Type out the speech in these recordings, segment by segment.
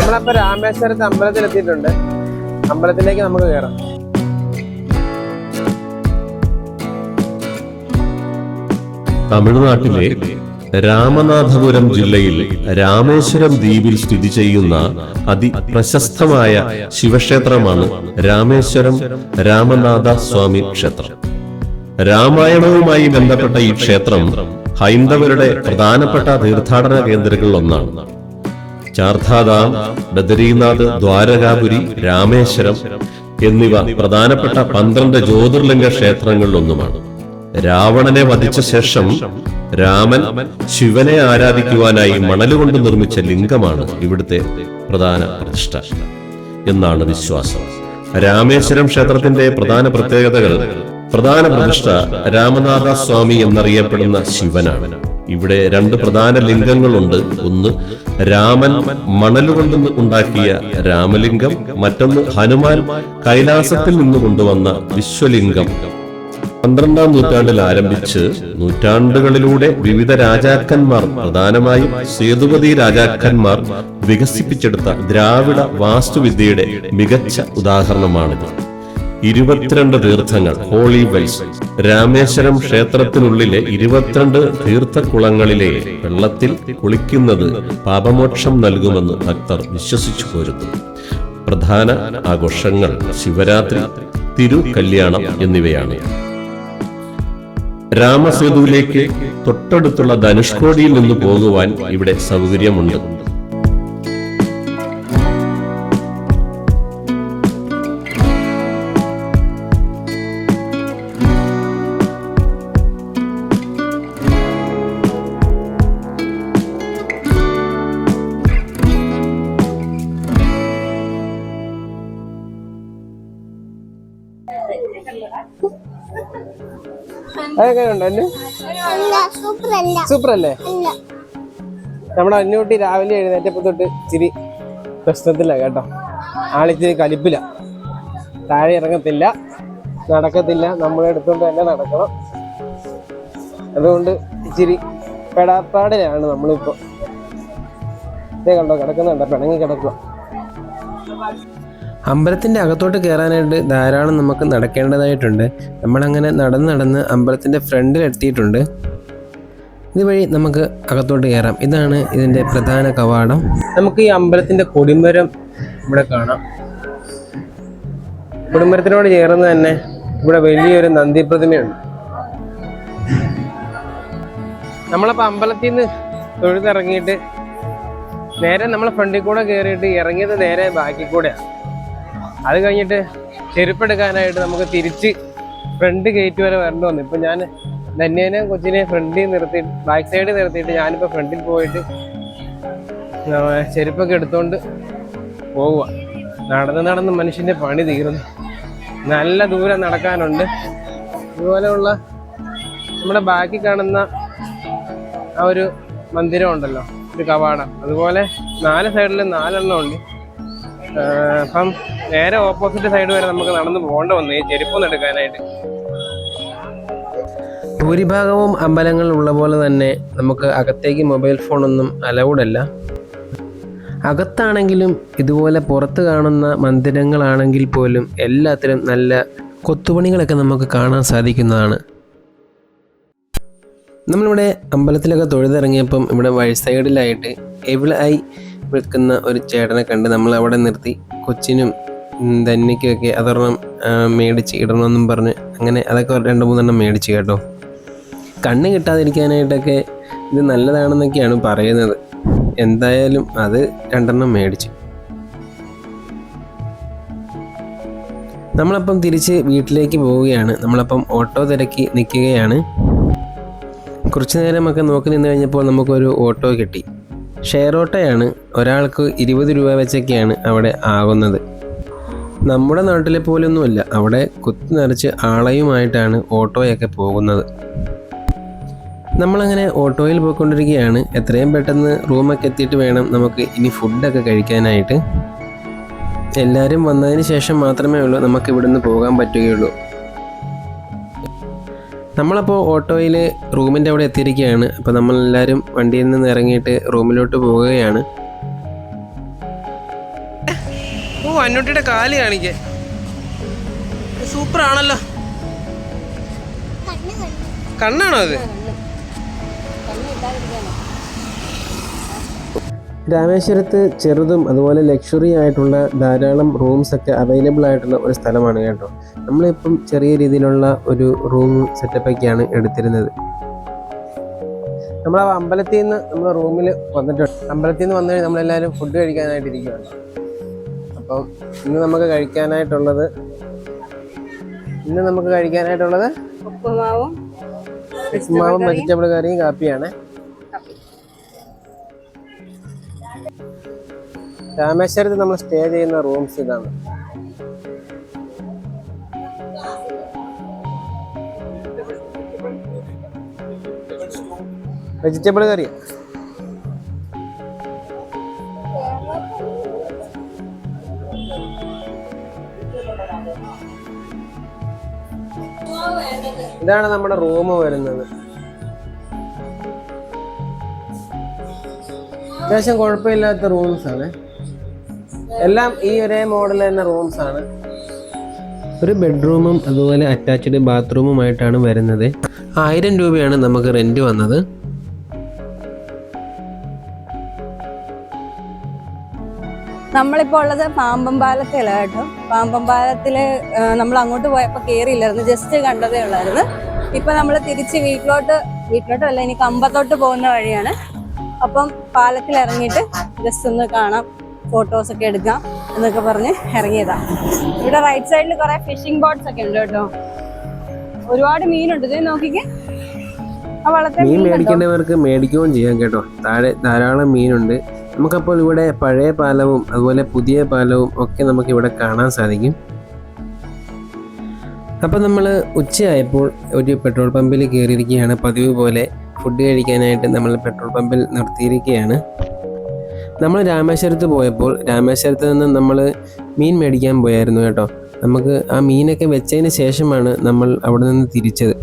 നമ്മളപ്പോൾ രാമേശ്വരത്ത് അമ്പലത്തിലെത്തിയിട്ടുണ്ട്. അമ്പലത്തിലേക്ക് നമുക്ക് കയറാം. തമിഴ്നാട്ടിലെ രാമനാഥപുരം ജില്ലയിൽ രാമേശ്വരം ദ്വീപിൽ സ്ഥിതി ചെയ്യുന്ന അതിപ്രശസ്തമായ ശിവക്ഷേത്രമാണ് രാമേശ്വരം രാമനാഥ സ്വാമി ക്ഷേത്രം. രാമായണവുമായി ബന്ധപ്പെട്ട ഈ ക്ഷേത്രം ഹൈന്ദവരുടെ പ്രധാനപ്പെട്ട തീർത്ഥാടന കേന്ദ്രങ്ങളിൽ ഒന്നാണ്. ചാർധാധാം, ബദരീനാഥ്, ദ്വാരകാപുരി, രാമേശ്വരം എന്നിവ പ്രധാനപ്പെട്ട 12 ജ്യോതിർലിംഗ ക്ഷേത്രങ്ങളിലൊന്നുമാണ്. രാവണനെ വധിച്ച ശേഷം രാമൻ ശിവനെ ആരാധിക്കുവാനായി മണലുകൊണ്ട് നിർമ്മിച്ച ലിംഗമാണ് ഇവിടുത്തെ പ്രധാന പ്രതിഷ്ഠ എന്നാണ് വിശ്വാസം. രാമേശ്വരം ക്ഷേത്രത്തിന്റെ പ്രധാന പ്രത്യേകതകൾ: പ്രധാന പ്രതിഷ്ഠ രാമനാഥ സ്വാമി എന്നറിയപ്പെടുന്ന ശിവനാണ്. ഇവിടെ 2 പ്രധാന ലിംഗങ്ങളുണ്ട്. ഒന്ന് രാമൻ മണലുകൊണ്ട് ഉണ്ടാക്കിയ രാമലിംഗം, മറ്റൊന്ന് ഹനുമാൻ കൈലാസത്തിൽ നിന്ന് കൊണ്ടുവന്ന വിശ്വലിംഗം. 12ാം നൂറ്റാണ്ടിൽ ആരംഭിച്ച് നൂറ്റാണ്ടുകളിലൂടെ വിവിധ രാജാക്കന്മാർ, പ്രധാനമായും സേതുപതി രാജാക്കന്മാർ വികസിപ്പിച്ചെടുത്ത ദ്രാവിഡ വാസ്തുവിദ്യയുടെ മികച്ച ഉദാഹരണമാണിത്. 22 തീർത്ഥങ്ങൾ, ഹോളി വെൽസ്. രാമേശ്വരം ക്ഷേത്രത്തിനുള്ളിലെ 22 തീർത്ഥക്കുളങ്ങളിലെ വെള്ളത്തിൽ കുളിക്കുന്നത് പാപമോക്ഷം നൽകുമെന്ന് ഭക്തർ വിശ്വസിച്ചു പോരുന്നു. പ്രധാന ആഘോഷങ്ങൾ ശിവരാത്രി, തിരുകല്യാണം എന്നിവയാണ്. രാമസേതുവിലേക്ക് തൊട്ടടുത്തുള്ള ധനുഷ്കോടിയിൽ നിന്ന് പോകുവാൻ ഇവിടെ സൗകര്യമുണ്ട്. സൂപ്പർ അല്ലേ? നമ്മുടെ അന്നൂട്ടി രാവിലെ എഴുന്നേറ്റപ്പോ തൊട്ട് ഇച്ചിരി പ്രശ്നത്തില്ല കേട്ടോ. ആളിച്ചിരി കലിപ്പില്ല, താഴെ ഇറങ്ങത്തില്ല, നടക്കത്തില്ല, നമ്മളെ എടുത്തോണ്ട് തന്നെ നടക്കണം. അതുകൊണ്ട് ഇച്ചിരി പെടാപ്പാടിലാണ് നമ്മളിപ്പോ. ഇതേ കണ്ടോ, കിടക്കുന്നുണ്ടോ, പിണങ്ങി കിടക്കുക. അമ്പലത്തിൻ്റെ അകത്തോട്ട് കയറാനായിട്ട് ധാരാളം നമുക്ക് നടക്കേണ്ടതായിട്ടുണ്ട്. നമ്മളങ്ങനെ നടന്ന് അമ്പലത്തിൻ്റെ ഫ്രണ്ടിലെത്തിയിട്ടുണ്ട്. ഇതുവഴി നമുക്ക് അകത്തോട്ട് കയറാം. ഇതാണ് ഇതിൻ്റെ പ്രധാന കവാടം. നമുക്ക് ഈ അമ്പലത്തിൻ്റെ കൊടിമരം ഇവിടെ കാണാം. കൊടിമരത്തിനോട് ചേർന്ന് തന്നെ ഇവിടെ വലിയൊരു നന്ദി പ്രതിമയുണ്ട്. നമ്മളപ്പോൾ അമ്പലത്തിൽ നിന്ന് തൊഴുതിറങ്ങിയിട്ട് നേരെ നമ്മളെ ഫ്രണ്ടിൽ കൂടെ കയറിയിട്ട് ഇറങ്ങിയത് നേരെ ബാക്കി കൂടെയാണ്. അത് കഴിഞ്ഞിട്ട് ചെരുപ്പെടുക്കാനായിട്ട് നമുക്ക് തിരിച്ച് ഫ്രണ്ട് ഗേറ്റ് വരെ വരേണ്ടി വന്നു. ഇപ്പം ഞാൻ ധന്യേനെ കൊച്ചിനെ ഫ്രണ്ടിൽ നിർത്തിയിട്ട് ബാക്ക് സൈഡിൽ നിർത്തിയിട്ട് ഞാനിപ്പോൾ ഫ്രണ്ടിൽ പോയിട്ട് ചെരുപ്പൊക്കെ എടുത്തുകൊണ്ട് പോവുക. നടന്ന് മനുഷ്യൻ്റെ പണി തീരുന്നു. നല്ല ദൂരം നടക്കാനുണ്ട്. ഇതുപോലെയുള്ള നമ്മുടെ ബാക്കിൽ കാണുന്ന ആ ഒരു മന്ദിരം ഉണ്ടല്ലോ, ഒരു കവാടം, അതുപോലെ 4 സൈഡിൽ 4 എണ്ണം ഉണ്ട്. അപ്പം നേരെ ഓപ്പോസിറ്റ് സൈഡ് വരെ നമുക്ക് നടന്ന് പോകേണ്ട വന്നു ഈ ചെരുപ്പൊന്നും എടുക്കാനായിട്ട്. ഭൂരിഭാഗവും അമ്പലങ്ങൾ ഉള്ള പോലെ തന്നെ നമുക്ക് അകത്തേക്ക് മൊബൈൽ ഫോണൊന്നും അലൗഡ് അല്ല. അകത്താണെങ്കിലും ഇതുപോലെ പുറത്ത് കാണുന്ന മന്ദിരങ്ങളാണെങ്കിൽ പോലും എല്ലാത്തിലും നല്ല കൊത്തുപണികളൊക്കെ നമുക്ക് കാണാൻ സാധിക്കുന്നതാണ്. നമ്മളിവിടെ അമ്പലത്തിലൊക്കെ തൊഴുതിറങ്ങിയപ്പം ഇവിടെ വഴി സൈഡിലായിട്ട് എവിളായി വിൽക്കുന്ന ഒരു ചേട്ടനെ കണ്ട് നമ്മൾ അവിടെ നിർത്തി കൊച്ചിനും ധന്യയ്ക്കൊക്കെ അതൊരെണ്ണം മേടിച്ച് ഇടണമെന്നും പറഞ്ഞ് അങ്ങനെ അതൊക്കെ 2-3 എണ്ണം മേടിച്ച് കേട്ടോ. കണ്ണ് കിട്ടാതിരിക്കാനായിട്ടൊക്കെ ഇത് നല്ലതാണെന്നൊക്കെയാണ് പറയുന്നത്. എന്തായാലും അത് 2 എണ്ണം മേടിച്ച്. നമ്മളപ്പം തിരിച്ച് വീട്ടിലേക്ക് പോവുകയാണ്. നമ്മളപ്പം ഓട്ടോ തിരക്കി നിൽക്കുകയാണ്. കുറച്ച് നേരമൊക്കെ നോക്കി നിന്ന് കഴിഞ്ഞപ്പോൾ നമുക്കൊരു ഓട്ടോ കിട്ടി. ഷെയർ ഓട്ടോയാണ്. ഒരാൾക്ക് 20 രൂപ വെച്ചൊക്കെയാണ് അവിടെ ആകുന്നത്. നമ്മുടെ നാട്ടിലെ പോലൊന്നുമല്ല, അവിടെ കുത്തി നിറച്ച് ആളയുമായിട്ടാണ് ഓട്ടോയൊക്കെ പോകുന്നത്. നമ്മളങ്ങനെ ഓട്ടോയിൽ പോയിക്കൊണ്ടിരിക്കുകയാണ്. എത്രയും പെട്ടെന്ന് റൂമൊക്കെ എത്തിയിട്ട് വേണം നമുക്ക് ഇനി ഫുഡൊക്കെ കഴിക്കാനായിട്ട്. എല്ലാവരും വന്നതിന് ശേഷം മാത്രമേ ഉള്ളൂ നമുക്ക് ഇവിടുന്ന് പോകാൻ പറ്റുകയുള്ളൂ. നമ്മളപ്പോൾ ഓട്ടോയിൽ റൂമിൻ്റെ അവിടെ എത്തിയിരിക്കുകയാണ്. അപ്പോൾ നമ്മളെല്ലാവരും വണ്ടിയിൽ നിന്ന് ഇറങ്ങിയിട്ട് റൂമിലോട്ട് പോവുകയാണ്. ഓ അന്നൂട്ടിയുടെ കാല് കാണിക്കേ, സൂപ്പർ ആണല്ലോ. കണ്ണാണോ അത്? രാമേശ്വരത്ത് ചെറുതും അതുപോലെ ലക്ഷറി ആയിട്ടുള്ള ധാരാളം റൂംസ് ഒക്കെ അവൈലബിൾ ആയിട്ടുള്ള ഒരു സ്ഥലമാണ് കേട്ടോ. നമ്മളിപ്പം ചെറിയ രീതിയിലുള്ള ഒരു റൂം സെറ്റപ്പൊക്കെയാണ് എടുത്തിരുന്നത്. നമ്മൾ ആ അമ്പലത്തിൽ നിന്ന് നമ്മൾ റൂമിൽ വന്നിട്ടുണ്ട്. അമ്പലത്തിൽ നിന്ന് വന്നു കഴിഞ്ഞാൽ നമ്മളെല്ലാവരും ഫുഡ് കഴിക്കാനായിട്ട് ഇരിക്കുകയാണ്. അപ്പം ഇന്ന് നമുക്ക് കഴിക്കാനായിട്ടുള്ളത് ഉപ്പുമാവും വെജിറ്റബിൾ കറിയും കാപ്പിയാണ്. രാമേശ്വരത്ത് നമ്മൾ സ്റ്റേ ചെയ്യുന്ന റൂംസ് ഇതാണ്. വെജിറ്റബിൾ കറി ഇതാണ് നമ്മുടെ റൂം വരുന്നത്. അത്യാവശ്യം കുഴപ്പമില്ലാത്ത റൂംസ് ആണ് എല്ലാം. ഈ ഒരേ മോഡൽ തന്നെ റൂംസ് ആണ്. ഒരു ബെഡ്റൂമും അതുപോലെ അറ്റാച്ച്ഡ് ബാത്റൂമുമായിട്ടാണ് വരുന്നത്. 1000 രൂപയാണ് നമുക്ക് റെന്റ് വന്നത്. നമ്മളിപ്പോൾ ഉള്ളത് പാമ്പം പാലത്തിലാണ് കേട്ടോ. പാമ്പം പാലത്തിൽ നമ്മൾ അങ്ങോട്ട് പോയപ്പോൾ കയറിയില്ലായിരുന്നു, ജസ്റ്റ് കണ്ടതേ ഉള്ളായിരുന്നു. ഇപ്പം നമ്മൾ തിരിച്ച് വീട്ടിലോട്ടല്ല, ഇനി കമ്പത്തോട്ട് പോകുന്ന വഴിയാണ്. അപ്പം പാലത്തിൽ ഇറങ്ങിയിട്ട് ജസ്റ്റ് ഒന്ന് കാണാം, ഫോട്ടോസൊക്കെ എടുക്കാം എന്നൊക്കെ പറഞ്ഞ് ഇറങ്ങിയതാണ്. ഇവിടെ റൈറ്റ് സൈഡിൽ കുറേ ഫിഷിംഗ് ബോട്ട്സ് ഒക്കെ ഉണ്ട് കേട്ടോ. ഒരുപാട് മീനുണ്ട്, ഇത് നോക്കിക്കേ. ആ വള്ളത്തെ മീൻ മേടിക്കേണ്ടവർക്ക് മേടിക്കുകയും ചെയ്യാം കേട്ടോ. താഴെ ധാരാളം മീനുണ്ട്. നമുക്കപ്പോൾ ഇവിടെ പഴയ പാലവും അതുപോലെ പുതിയ പാലവും ഒക്കെ നമുക്ക് ഇവിടെ കാണാൻ സാധിക്കും. അപ്പം നമ്മൾ ഉച്ചയായപ്പോൾ ഒരു പെട്രോൾ പമ്പിൽ കയറിയിരിക്കുകയാണ്. പതിവ് പോലെ ഫുഡ് കഴിക്കാനായിട്ട് നമ്മൾ പെട്രോൾ പമ്പിൽ നിർത്തിയിരിക്കുകയാണ്. നമ്മൾ രാമേശ്വരത്ത് പോയപ്പോൾ രാമേശ്വരത്ത് നിന്ന് നമ്മൾ മീൻ മേടിക്കാൻ പോയായിരുന്നു കേട്ടോ. നമുക്ക് ആ മീനൊക്കെ വെച്ചതിന് ശേഷമാണ് നമ്മൾ അവിടെ നിന്ന് തിരിച്ചത്.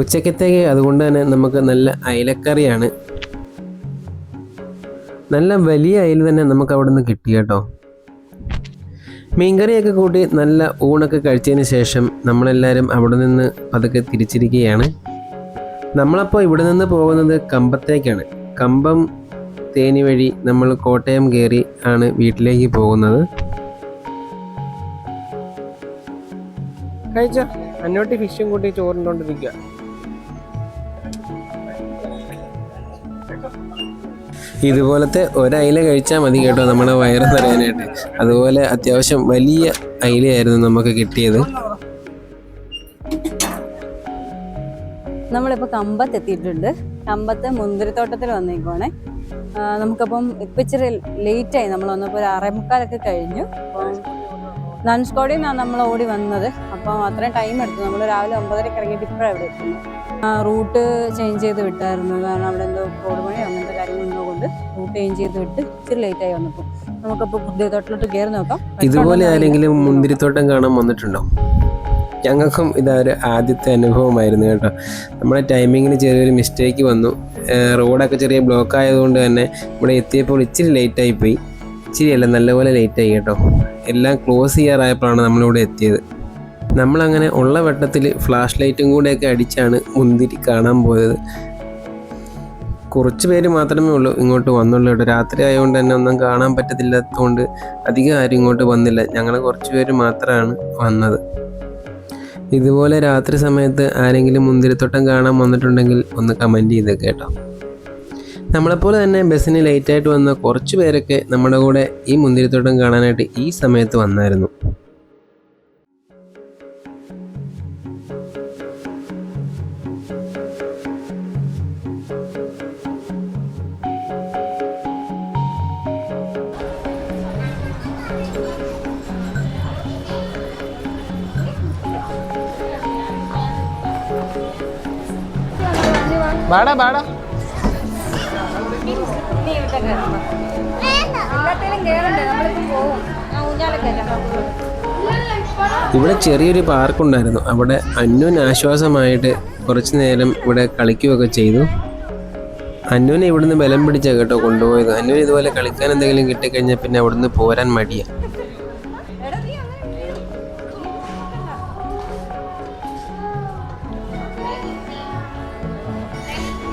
ഉച്ചക്കത്തേക്ക് അതുകൊണ്ട് തന്നെ നമുക്ക് നല്ല അയലക്കറിയാണ്. നല്ല വലിയ അയൽ തന്നെ നമുക്ക് അവിടെ നിന്ന് കിട്ടി കേട്ടോ. മീൻകറിയൊക്കെ കൂട്ടി നല്ല ഊണൊക്കെ കഴിച്ചതിന് ശേഷം നമ്മളെല്ലാവരും അവിടെ നിന്ന് പതുക്കെ തിരിച്ചിരിക്കുകയാണ്. നമ്മളപ്പോൾ ഇവിടെ നിന്ന് പോകുന്നത് കമ്പത്തേക്കാണ്. കമ്പം തേനി വഴി നമ്മൾ കോട്ടയം കയറി ആണ് വീട്ടിലേക്ക് പോകുന്നത്. കഴിച്ചോ? അന്നോട്ടി ഫിഷും കൂട്ടി ചോറിനോണ്ടിരിക്കുക. ഇതുപോലത്തെ ഒരയില കഴിച്ചാൽ മതി കേട്ടോ നമ്മുടെ വയറ് നിറയാനായിട്ട്. അതുപോലെ അത്യാവശ്യം വലിയ അയിലയായിരുന്നു നമുക്ക് കിട്ടിയത്. നമ്മളിപ്പോൾ കമ്പത്ത് എത്തിയിട്ടുണ്ട്. കമ്പത്ത് മുന്തിരിത്തോട്ടത്തിൽ വന്നേക്കുവാണേ. നമുക്കപ്പം ഇപ്പം ഇച്ചിരി ലേറ്റായി, നമ്മൾ വന്നപ്പോൾ ഒരു 6:45 കഴിഞ്ഞു. അപ്പം ധനുഷ്കോടിയിൽ നിന്നാണ് നമ്മൾ ഓടി വന്നത്. അപ്പം അത്രയും ടൈം എടുത്തു. നമ്മൾ രാവിലെ 9:30 ഇറങ്ങിയിട്ട് ഇപ്പോഴാണ് ഇവിടെ എത്തുന്നു. റൂട്ട് ചേഞ്ച് ചെയ്ത് വിട്ടായിരുന്നു, കാരണം അവിടെ എന്തോ റോഡ് പണി അങ്ങനത്തെ കാര്യങ്ങളുള്ളതുകൊണ്ട് റൂട്ട് ചേഞ്ച് ചെയ്ത് വിട്ട് ഇച്ചിരി ലേറ്റായി വന്നപ്പോൾ. നമുക്കപ്പോൾ മുന്തിരിത്തോട്ടത്തിലോട്ട് കയറി നോക്കാം. ഇതുപോലെ ആരെങ്കിലും മുന്തിരിത്തോട്ടം കാണാൻ വന്നിട്ടുണ്ടോ? ഞങ്ങൾക്കും ഇതൊരു ആദ്യത്തെ അനുഭവമായിരുന്നു കേട്ടോ. നമ്മുടെ ടൈമിങ്ങിന് ചെറിയൊരു മിസ്റ്റേക്ക് വന്നു. റോഡൊക്കെ ചെറിയ ബ്ലോക്ക് ആയതുകൊണ്ട് തന്നെ ഇവിടെ എത്തിയപ്പോൾ ഇച്ചിരി ലേറ്റായിപ്പോയി. ഇച്ചിരിയല്ല, നല്ലപോലെ ലേറ്റായി കേട്ടോ. എല്ലാം ക്ലോസ് ചെയ്യാറായപ്പോഴാണ് നമ്മളിവിടെ എത്തിയത്. നമ്മളങ്ങനെ ഉള്ള വെട്ടത്തിൽ ഫ്ലാഷ് ലൈറ്റും കൂടെയൊക്കെ അടിച്ചാണ് മുന്തിരി കാണാൻ പോയത്. കുറച്ച് പേര് മാത്രമേ ഉള്ളൂ ഇങ്ങോട്ട് വന്നുള്ളൂ കേട്ടോ. രാത്രി ആയതുകൊണ്ട് തന്നെ ഒന്നും കാണാൻ പറ്റത്തില്ലാത്തതുകൊണ്ട് അധികം ആരും ഇങ്ങോട്ട് വന്നില്ല. ഞങ്ങൾ കുറച്ച് പേര് മാത്രമാണ് വന്നത്. ഇതുപോലെ രാത്രി സമയത്ത് ആരെങ്കിലും മുന്തിരിത്തോട്ടം കാണാൻ വന്നിട്ടുണ്ടെങ്കിൽ ഒന്ന് കമൻറ്റ് ചെയ്തേക്ക് കേട്ടോ. നമ്മളെപ്പോലെ തന്നെ ബസ്സിന് ലേറ്റായിട്ട് വന്ന കുറച്ച് പേരൊക്കെ നമ്മുടെ കൂടെ ഈ മുന്തിരിത്തോട്ടം കാണാനായിട്ട് ഈ സമയത്ത് വന്നായിരുന്നു. ബാടാ ബാടാ ഇവിടെ ചെറിയൊരു പാർക്കുണ്ടായിരുന്നു. അവിടെ അന്നുവിന് ആശ്വാസമായിട്ട് കുറച്ച് നേരം ഇവിടെ കളിക്കുകയൊക്കെ ചെയ്തു. അന്നുവിനെ ഇവിടുന്ന് ബലം പിടിച്ചാൽ കേട്ടോ കൊണ്ടുപോയത്. അന്നുവിന് ഇതുപോലെ കളിക്കാൻ എന്തെങ്കിലും കിട്ടിക്കഴിഞ്ഞാൽ പിന്നെ അവിടുന്ന് പോരാൻ മടിയാണ്.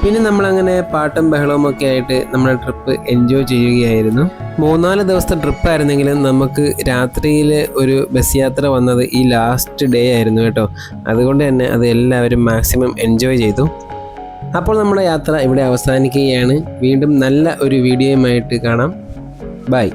പിന്നെ നമ്മളങ്ങനെ പാട്ടും ബഹളവും ഒക്കെ ആയിട്ട് നമ്മുടെ ട്രിപ്പ് എൻജോയ് ചെയ്യുകയായിരുന്നു. 3-4 ദിവസത്തെ ട്രിപ്പായിരുന്നെങ്കിലും നമുക്ക് രാത്രിയിൽ ഒരു ബസ് യാത്ര വന്നത് ഈ ലാസ്റ്റ് ഡേ ആയിരുന്നു കേട്ടോ. അതുകൊണ്ട് തന്നെ അത് എല്ലാവരും മാക്സിമം എൻജോയ് ചെയ്തു. അപ്പോൾ നമ്മുടെ യാത്ര ഇവിടെ അവസാനിക്കുകയാണ്. വീണ്ടും നല്ല ഒരു വീഡിയോയുമായിട്ട് കാണാം. ബൈ.